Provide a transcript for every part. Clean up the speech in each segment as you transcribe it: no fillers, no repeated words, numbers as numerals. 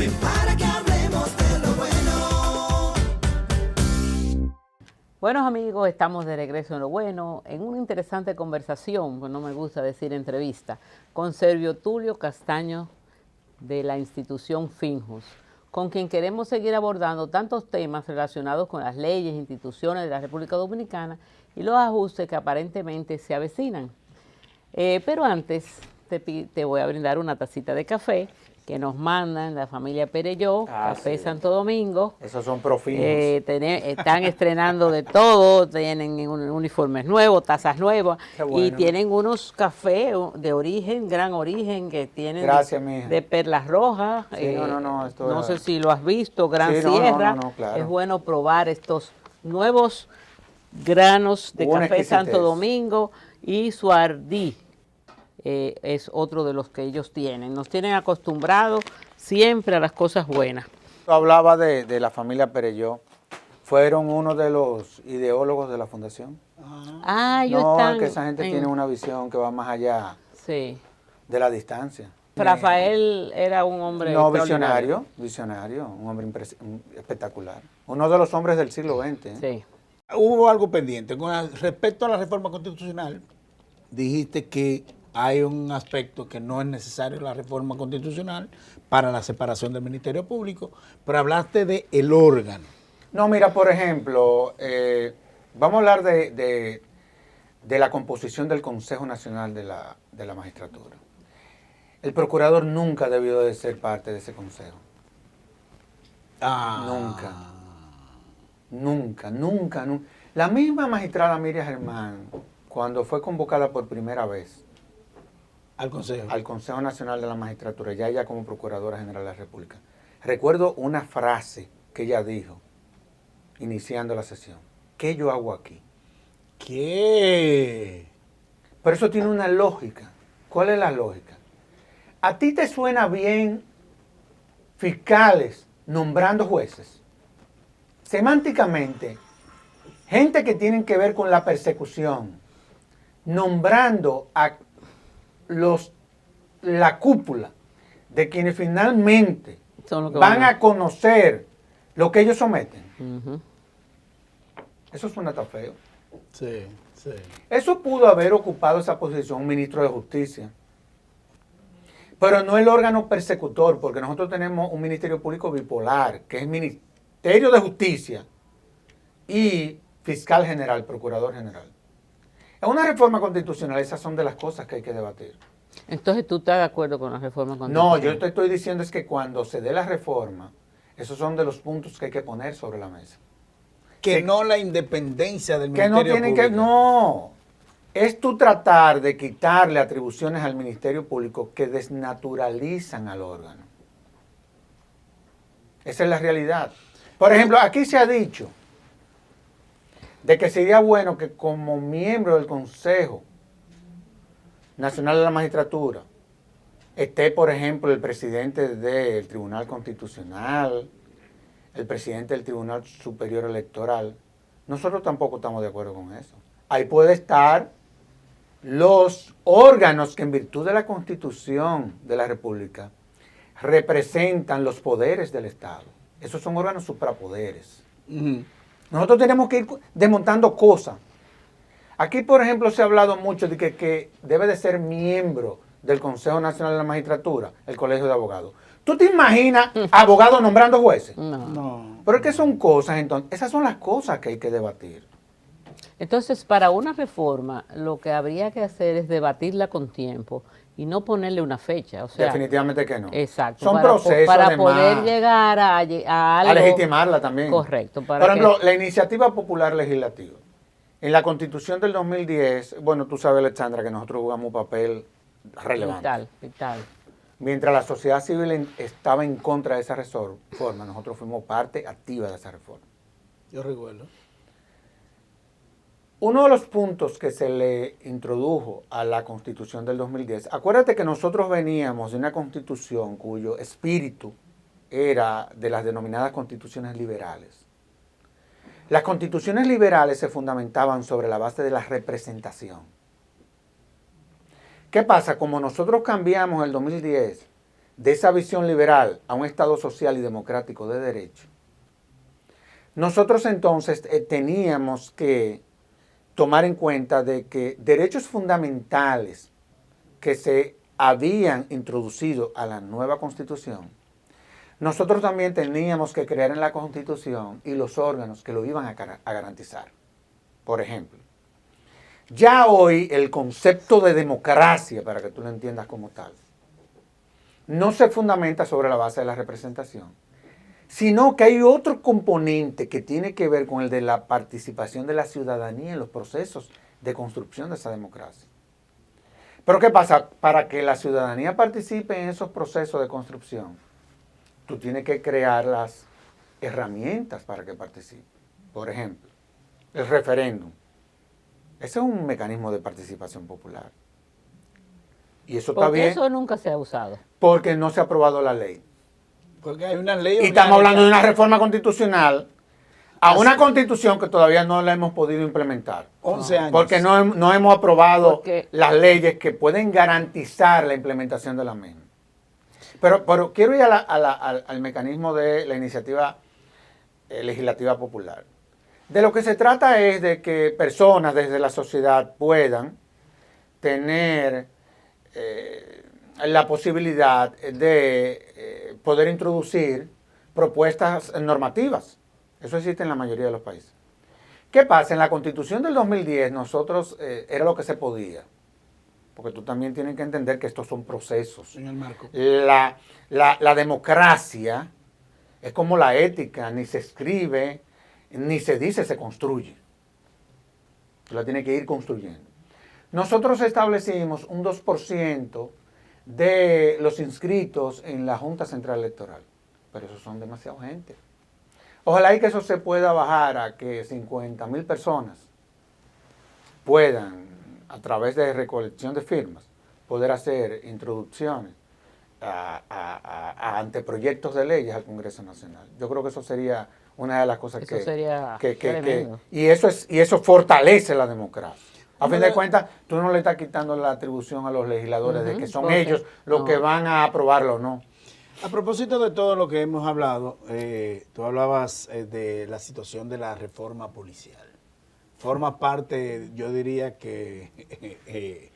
Ven para que hablemos de lo bueno. Buenos amigos, estamos de regreso en Lo Bueno, en una interesante conversación, pues no me gusta decir entrevista, con Servio Tulio Castaño de la institución Finjus, con quien queremos seguir abordando tantos temas relacionados con las leyes e instituciones de la República Dominicana y los ajustes que aparentemente se avecinan. Pero antes te voy a brindar una tacita de café que nos mandan la familia Perelló, Café sí. Santo Domingo. Esos son profijos. Están estrenando de todo, tienen uniformes nuevos, tazas nuevas, bueno. Y tienen unos cafés de origen, gran origen, que tienen Gracias, mija. de perlas rojas. Sí, no sé si lo has visto, Gran Sí, Sierra. claro. Es bueno probar estos nuevos granos de Una Café exquisitez. Santo Domingo y Suardí. Es otro de los que ellos tienen. Nos tienen acostumbrados siempre a las cosas buenas. Tú hablabas de la familia Perelló. ¿Fueron uno de los ideólogos de la fundación? Ellos No, están es que esa gente tiene una visión que va más allá Sí. de la distancia. Rafael era un hombre No, extraordinario. visionario, un hombre espectacular. Uno de los hombres del siglo XX. Sí. Hubo algo pendiente. Respecto a la reforma constitucional, dijiste que hay un aspecto que no es necesario la reforma constitucional para la separación del Ministerio Público, pero hablaste de el órgano. No, mira, por ejemplo, vamos a hablar de la composición del Consejo Nacional de la Magistratura. El procurador nunca debió de ser parte de ese consejo. Nunca. La misma magistrada Miriam Germán, cuando fue convocada por primera vez Al Consejo. al Consejo Nacional de la Magistratura, ya ella como Procuradora General de la República, recuerdo una frase que ella dijo, iniciando la sesión. ¿Qué yo hago aquí? ¿Qué? Pero eso tiene una lógica. ¿Cuál es la lógica? ¿A ti te suena bien fiscales nombrando jueces? Semánticamente, gente que tienen que ver con la persecución, nombrando a la cúpula de quienes finalmente Son lo que van a conocer lo que ellos someten. Ujú. Eso suena tan feo. Sí. Eso pudo haber ocupado esa posición un ministro de Justicia. Pero no el órgano persecutor, porque nosotros tenemos un Ministerio Público bipolar, que es el Ministerio de Justicia y Fiscal General, Procurador General. En una reforma constitucional, esas son de las cosas que hay que debatir. Entonces, ¿tú estás de acuerdo con la reforma constitucional? No, yo te estoy diciendo es que cuando se dé la reforma, esos son de los puntos que hay que poner sobre la mesa. Que no la independencia del Que Ministerio no tienen Público. que... No. Es tú tratar de quitarle atribuciones al Ministerio Público que desnaturalizan al órgano. Esa es la realidad. Por ejemplo, aquí se ha dicho de que sería bueno que como miembro del Consejo Nacional de la Magistratura esté, por ejemplo, el presidente del Tribunal Constitucional, el presidente del Tribunal Superior Electoral. Nosotros tampoco estamos de acuerdo con eso. Ahí puede estar los órganos que en virtud de la Constitución de la República representan los poderes del Estado. Esos son órganos suprapoderes. Nosotros tenemos que ir desmontando cosas. Aquí, por ejemplo, se ha hablado mucho de que debe de ser miembro del Consejo Nacional de la Magistratura, el Colegio de Abogados. ¿Tú te imaginas abogados nombrando jueces? No. Pero ¿qué son cosas entonces? Esas son las cosas que hay que debatir. Entonces, para una reforma, lo que habría que hacer es debatirla con tiempo y no ponerle una fecha. O sea, Definitivamente que no. Exacto. Son para procesos, para además, poder llegar a algo. a legitimarla también. Correcto. Por ejemplo, la Iniciativa Popular Legislativa. En la Constitución del 2010, bueno, tú sabes, Alexandra, que nosotros jugamos un papel relevante. Vital. Mientras la sociedad civil estaba en contra de esa reforma, nosotros fuimos parte activa de esa reforma. Yo recuerdo. Uno de los puntos que se le introdujo a la Constitución del 2010, acuérdate que nosotros veníamos de una Constitución cuyo espíritu era de las denominadas constituciones liberales. Las constituciones liberales se fundamentaban sobre la base de la representación. ¿Qué pasa? Como nosotros cambiamos en el 2010 de esa visión liberal a un Estado social y democrático de derecho, nosotros entonces teníamos que tomar en cuenta de que derechos fundamentales que se habían introducido a la nueva Constitución, nosotros también teníamos que crear en la Constitución y los órganos que lo iban a garantizar. Por ejemplo, ya hoy el concepto de democracia, para que tú lo entiendas como tal, no se fundamenta sobre la base de la representación, sino que hay otro componente que tiene que ver con el de la participación de la ciudadanía en los procesos de construcción de esa democracia. Pero ¿qué pasa? Para que la ciudadanía participe en esos procesos de construcción, tú tienes que crear las herramientas para que participe. Por ejemplo, el referéndum. Ese es un mecanismo de participación popular. Y eso está Porque bien eso nunca se ha usado. porque no se ha aprobado la ley. Porque hay una ley. Y estamos hablando de una reforma constitucional a una constitución que todavía no la hemos podido implementar. 11 años. Porque no hemos aprobado Porque- las leyes que pueden garantizar la implementación de la misma. Pero quiero ir al mecanismo de la iniciativa legislativa popular. De lo que se trata es de que personas desde la sociedad puedan tener la posibilidad de poder introducir propuestas normativas. Eso existe en la mayoría de los países. ¿Qué pasa? En la Constitución del 2010 nosotros era lo que se podía. Porque tú también tienes que entender que estos son procesos. Señor Marco. La democracia es como la ética, ni se escribe, ni se dice, se construye. Tú la tienes que ir construyendo. Nosotros establecimos un 2% de los inscritos en la Junta Central Electoral, pero eso son demasiada gente. Ojalá y que eso se pueda bajar a que 50,000 personas puedan, a través de recolección de firmas, poder hacer introducciones a anteproyectos de leyes al Congreso Nacional. Yo creo que eso sería una de las cosas Eso sería tremendo. y eso fortalece la democracia. A fin de cuentas, tú no le estás quitando la atribución a los legisladores de que son porque ellos los no. que van a aprobarlo o no. A propósito de todo lo que hemos hablado, tú hablabas de la situación de la reforma policial. Forma parte, yo diría que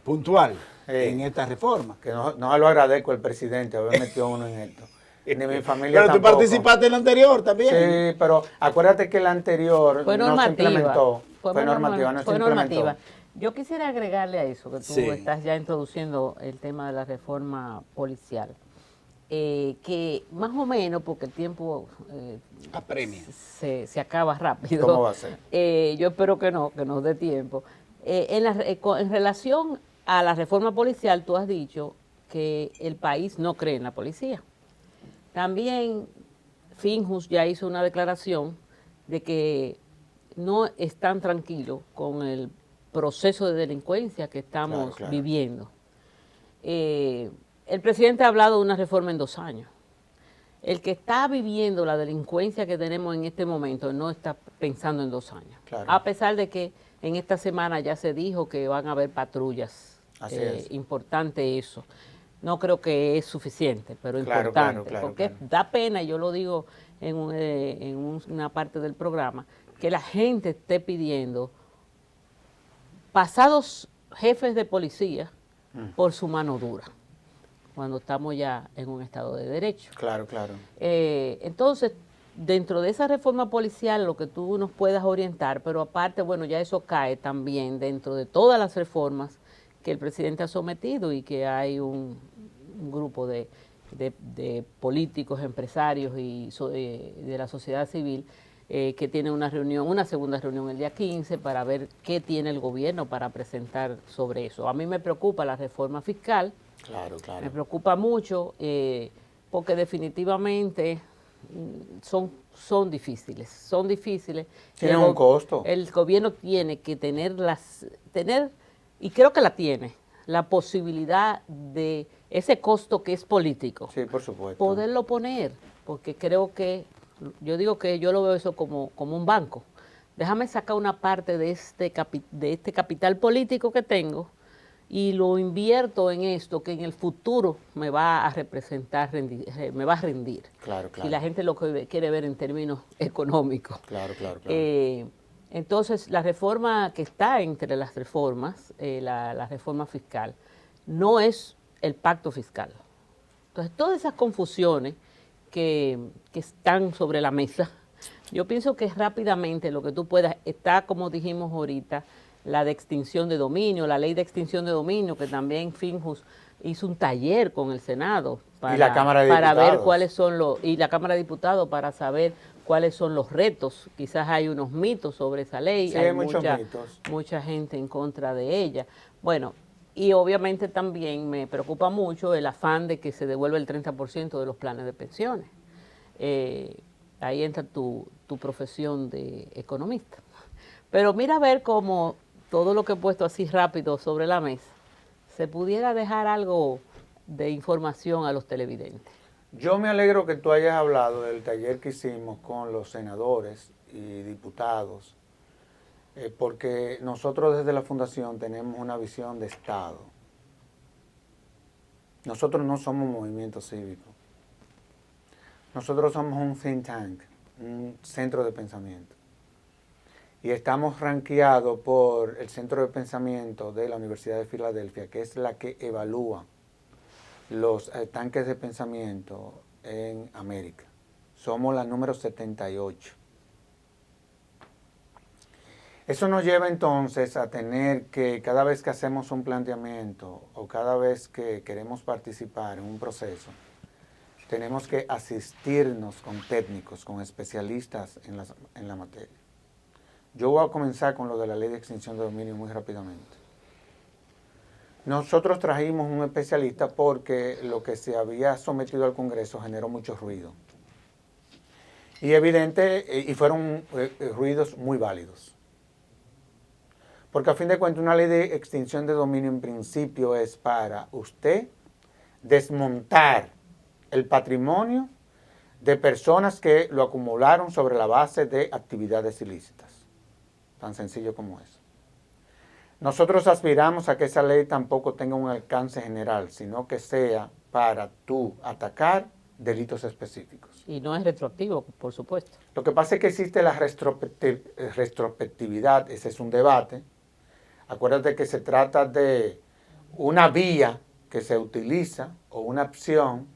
puntual en esta reforma. Que no lo agradezco al presidente haber metido uno en esto. Ni mi familia Pero tú tampoco. participaste en la anterior también. Sí, pero acuérdate que la anterior Fue no se normativa. implementó. Fue normativa, no se Fue implementó. normativa. Yo quisiera agregarle a eso, que tú Sí. estás ya introduciendo el tema de la reforma policial. Que más o menos, porque el tiempo Apremia. se acaba rápido. ¿Cómo va a ser? Yo espero que nos dé tiempo. En relación a la reforma policial, tú has dicho que el país no cree en la policía. También Finjus ya hizo una declaración de que no están tranquilos con el proceso de delincuencia que estamos Claro. viviendo. El presidente ha hablado de una reforma en 2 años. El que está viviendo la delincuencia que tenemos en este momento no está pensando en 2 años. Claro. A pesar de que en esta semana ya se dijo que van a haber patrullas. Así es. Importante eso. No creo que es suficiente, pero Claro, importante. claro, porque claro. da pena, yo lo digo una parte del programa, que la gente esté pidiendo pasados jefes de policía por su mano dura, cuando estamos ya en un estado de derecho. Claro, claro. Entonces, dentro de esa reforma policial, lo que tú nos puedas orientar, pero aparte, bueno, ya eso cae también dentro de todas las reformas que el presidente ha sometido y que hay un grupo de políticos, empresarios y de la sociedad civil que tiene una segunda reunión el día 15 para ver qué tiene el gobierno para presentar sobre eso. A mí me preocupa la reforma fiscal. Claro, claro. Me preocupa mucho porque definitivamente son difíciles. Son difíciles. Tienen un costo. El gobierno tiene que tener, y creo que la tiene, la posibilidad de ese costo que es político, Sí, por supuesto. poderlo poner, porque creo que, yo digo que yo lo veo eso como un banco. Déjame sacar una parte de este capital político que tengo y lo invierto en esto que en el futuro me va a representar, me va a rendir. Claro, claro. Si la gente lo que quiere ver en términos económicos. Claro. Entonces, la reforma que está entre las reformas, la reforma fiscal, no es el pacto fiscal. Entonces, todas esas confusiones que están sobre la mesa, yo pienso que rápidamente lo que tú puedas, está como dijimos ahorita, la de extinción de dominio, la ley de extinción de dominio, que también Finjus hizo un taller con el Senado y la Cámara de para ver Diputados. cuáles son y la Cámara de Diputados para saber cuáles son los retos. Quizás hay unos mitos sobre esa ley, Sí, hay muchos mitos. Mucha gente en contra de ella. Bueno, y obviamente también me preocupa mucho el afán de que se devuelva el 30% de los planes de pensiones. Ahí entra tu profesión de economista. Pero mira a ver cómo todo lo que he puesto así rápido sobre la mesa, se pudiera dejar algo de información a los televidentes. Yo me alegro que tú hayas hablado del taller que hicimos con los senadores y diputados, porque nosotros desde la Fundación tenemos una visión de Estado. Nosotros no somos un movimiento cívico. Nosotros somos un think tank, un centro de pensamiento. Y estamos rankeados por el Centro de Pensamiento de la Universidad de Filadelfia, que es la que evalúa los tanques de pensamiento en América. Somos la número 78. Eso nos lleva entonces a tener que cada vez que hacemos un planteamiento o cada vez que queremos participar en un proceso, tenemos que asistirnos con técnicos, con especialistas en la materia. Yo voy a comenzar con lo de la ley de extinción de dominio muy rápidamente. Nosotros trajimos un especialista porque lo que se había sometido al Congreso generó mucho ruido. Y fueron ruidos muy válidos. Porque a fin de cuentas una ley de extinción de dominio en principio es para usted desmontar el patrimonio de personas que lo acumularon sobre la base de actividades ilícitas. Tan sencillo como eso. Nosotros aspiramos a que esa ley tampoco tenga un alcance general, sino que sea para tú atacar delitos específicos. Y no es retroactivo, por supuesto. Lo que pasa es que existe la retrospectividad, ese es un debate. Acuérdate que se trata de una vía que se utiliza o una acción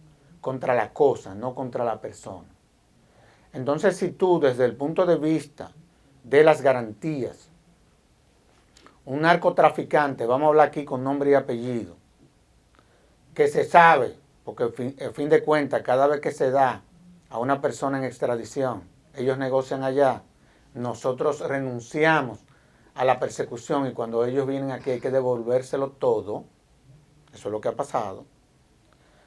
contra la cosa, no contra la persona. Entonces, si tú desde el punto de vista de las garantías, un narcotraficante, vamos a hablar aquí con nombre y apellido, que se sabe, porque a fin de cuentas, cada vez que se da a una persona en extradición, ellos negocian allá, nosotros renunciamos a la persecución y cuando ellos vienen aquí hay que devolvérselo todo, eso es lo que ha pasado.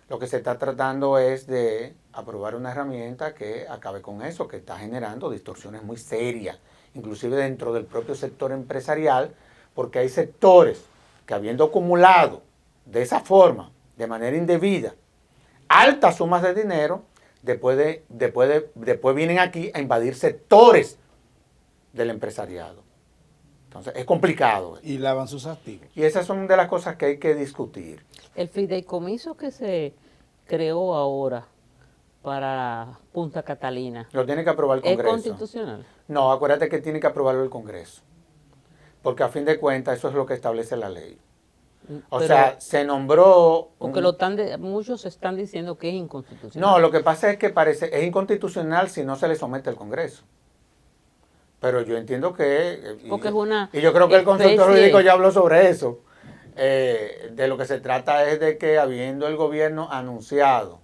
Lo que se está tratando es de aprobar una herramienta que acabe con eso, que está generando distorsiones muy serias, inclusive dentro del propio sector empresarial, porque hay sectores que habiendo acumulado de esa forma, de manera indebida, altas sumas de dinero, después vienen aquí a invadir sectores del empresariado. Entonces, es complicado. Y lavan sus activos. Y esas son de las cosas que hay que discutir. El fideicomiso que se creó ahora para Punta Catalina, Lo tiene que aprobar el ¿es Congreso. constitucional? No, acuérdate que tiene que aprobarlo el Congreso. Porque a fin de cuentas eso es lo que establece la ley. O Pero- sea, se nombró... Porque muchos están diciendo que es inconstitucional. No, lo que pasa es que es inconstitucional si no se le somete al Congreso. Pero yo entiendo que... Porque es una y yo creo que el concepto especie- jurídico ya habló sobre eso. De lo que se trata es de que habiendo el gobierno anunciado,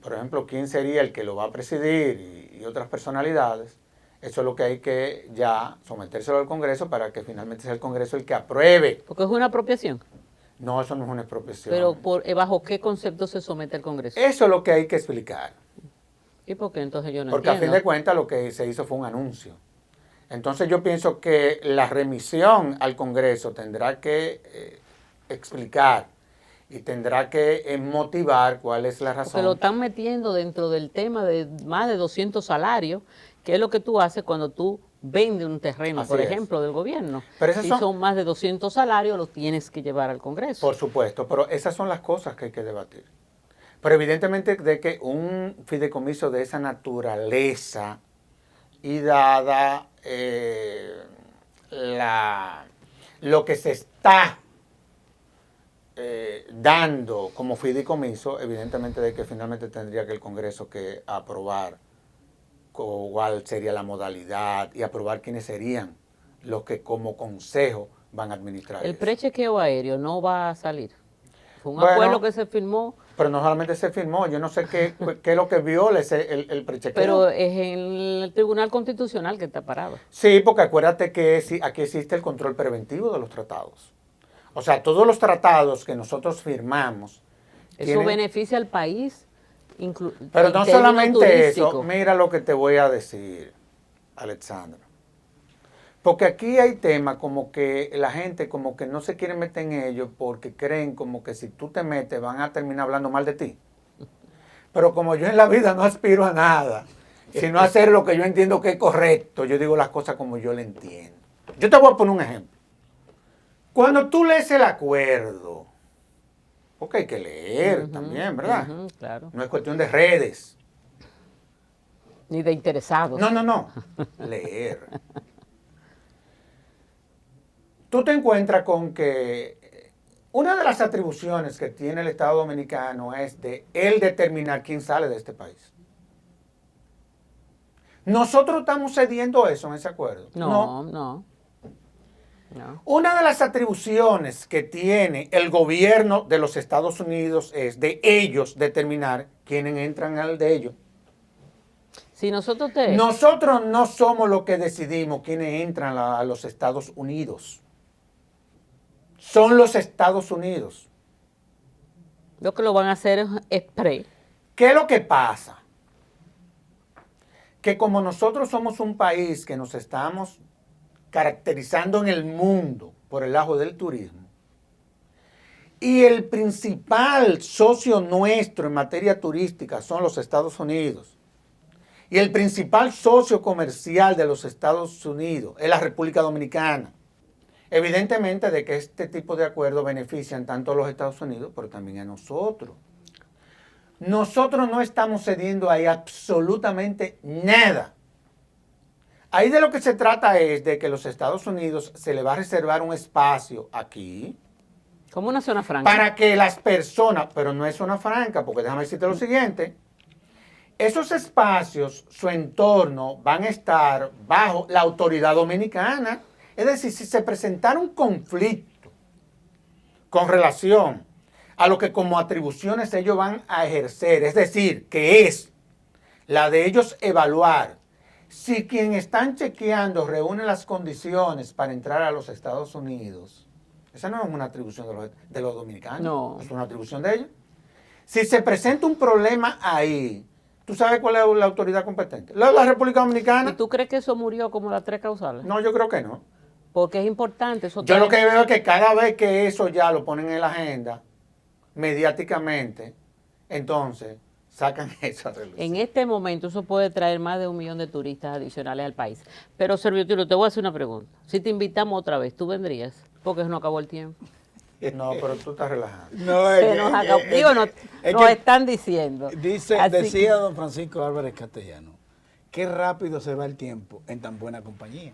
por ejemplo, quién sería el que lo va a presidir y otras personalidades, eso es lo que hay que ya sometérselo al Congreso para que finalmente sea el Congreso el que apruebe. Porque es una apropiación. No, eso no es una expropiación. Pero ¿bajo qué concepto se somete al Congreso? Eso es lo que hay que explicar. ¿Y por qué entonces yo no Porque a entiendo? fin de cuentas lo que se hizo fue un anuncio. Entonces yo pienso que la remisión al Congreso tendrá que explicar y tendrá que motivar cuál es la Porque razón. lo están metiendo dentro del tema de más de 200 salarios, que es lo que tú haces cuando tú vende un terreno, Así por es. ejemplo, del gobierno. Pero esas si son- son más de 200 salarios, los tienes que llevar al Congreso. Por supuesto, pero esas son las cosas que hay que debatir. Pero evidentemente de que un fideicomiso de esa naturaleza y dada lo que se está dando como fideicomiso, evidentemente de que finalmente tendría que el Congreso que aprobar cuál sería la modalidad y aprobar quiénes serían los que como consejo van a administrar El eso. prechequeo aéreo no va a salir. Fue un Bueno, acuerdo que se firmó, Pero no solamente se firmó, yo no sé qué es lo que viola el prechequeo. pero es en el Tribunal Constitucional que está parado. Sí, porque acuérdate que aquí existe el control preventivo de los tratados. O sea, todos los tratados que nosotros firmamos. Eso beneficia al país. Pero en no términos solamente eso, turísticos. mira lo que te voy a decir, Alexandra. Porque aquí hay temas como que la gente como que no se quiere meter en ellos porque creen como que si tú te metes van a terminar hablando mal de ti. Pero como yo en la vida no aspiro a nada, sino a hacer lo que yo entiendo que es correcto, yo digo las cosas como yo le entiendo. Yo te voy a poner un ejemplo. Cuando tú lees el acuerdo, porque hay que leer también, ¿verdad? Ujú, claro. No es cuestión de redes. Ni de interesados. No. Leer. Tú te encuentras con que una de las atribuciones que tiene el Estado Dominicano es de él determinar quién sale de este país. Nosotros estamos cediendo eso en ese acuerdo. No. Una de las atribuciones que tiene el gobierno de los Estados Unidos es de ellos determinar quiénes entran al de ellos. Si nosotros Nosotros no somos los que decidimos quiénes entran a los Estados Unidos. Son los Estados Unidos. lo que lo van a hacer es express. ¿Qué es lo que pasa? Que como nosotros somos un país que nos estamos caracterizando en el mundo por el lado del turismo, y el principal socio nuestro en materia turística son los Estados Unidos, y el principal socio comercial de los Estados Unidos es la República Dominicana, evidentemente de que este tipo de acuerdos benefician tanto a los Estados Unidos, pero también a nosotros. Nosotros no estamos cediendo ahí absolutamente nada. Ahí de lo que se trata es de que los Estados Unidos se le va a reservar un espacio aquí Como una zona franca. para que las personas, pero no es zona franca, porque déjame decirte lo siguiente, esos espacios, su entorno, van a estar bajo la autoridad dominicana. Es decir, si se presentara un conflicto con relación a lo que como atribuciones ellos van a ejercer, es decir, que es la de ellos evaluar si quien están chequeando reúne las condiciones para entrar a los Estados Unidos. Esa no es una atribución de los dominicanos, No. es una atribución de ellos. Si se presenta un problema ahí, ¿tú sabes cuál es la autoridad competente? La República ¿Y Dominicana. tú crees que eso murió como las 3 causales? No, yo creo que no. Porque es importante. Eso Yo lo trae- que veo es que cada vez que eso ya lo ponen en la agenda, mediáticamente, entonces sacan eso a relucir. En este momento eso puede traer más de 1 millón de turistas adicionales al país. Pero, Serviotiro, te voy a hacer una pregunta. Si te invitamos otra vez, ¿tú vendrías? Porque no acabó el tiempo. No, pero tú estás relajando. No, Se nos acabó. Digo, nos que están diciendo. Así decía que- don Francisco Álvarez Castellano, qué rápido se va el tiempo en tan buena compañía.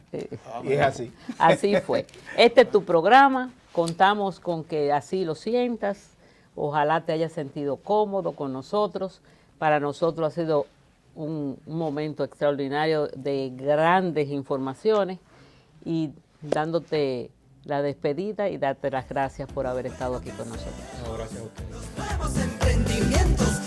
Y es así. Así fue. Este es tu programa. Contamos con que así lo sientas. Ojalá te hayas sentido cómodo con nosotros. Para nosotros ha sido un momento extraordinario de grandes informaciones y dándote la despedida y darte las gracias por haber estado aquí con nosotros. No, gracias a ustedes. Nuevos emprendimientos